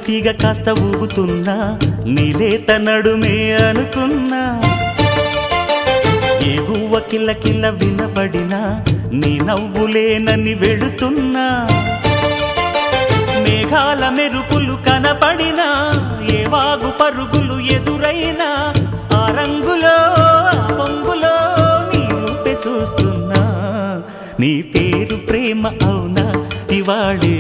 తీగ కాస్త ఊగుతున్నా నీలేత నడుమే అనుకున్నా ఏ గువ్వ కిల్ల కిల్ల వినబడినా నీ నవ్వులేనని వెళుతున్నా మేఘాల మెరుపులు కనపడినా ఏ వాగు పరుగులు ఎదురైనా ఆ రంగులో ఆ పొంగులో నీ రూపే చూస్తున్నా నీ పేరు ప్రేమ అవునా ఇవాళే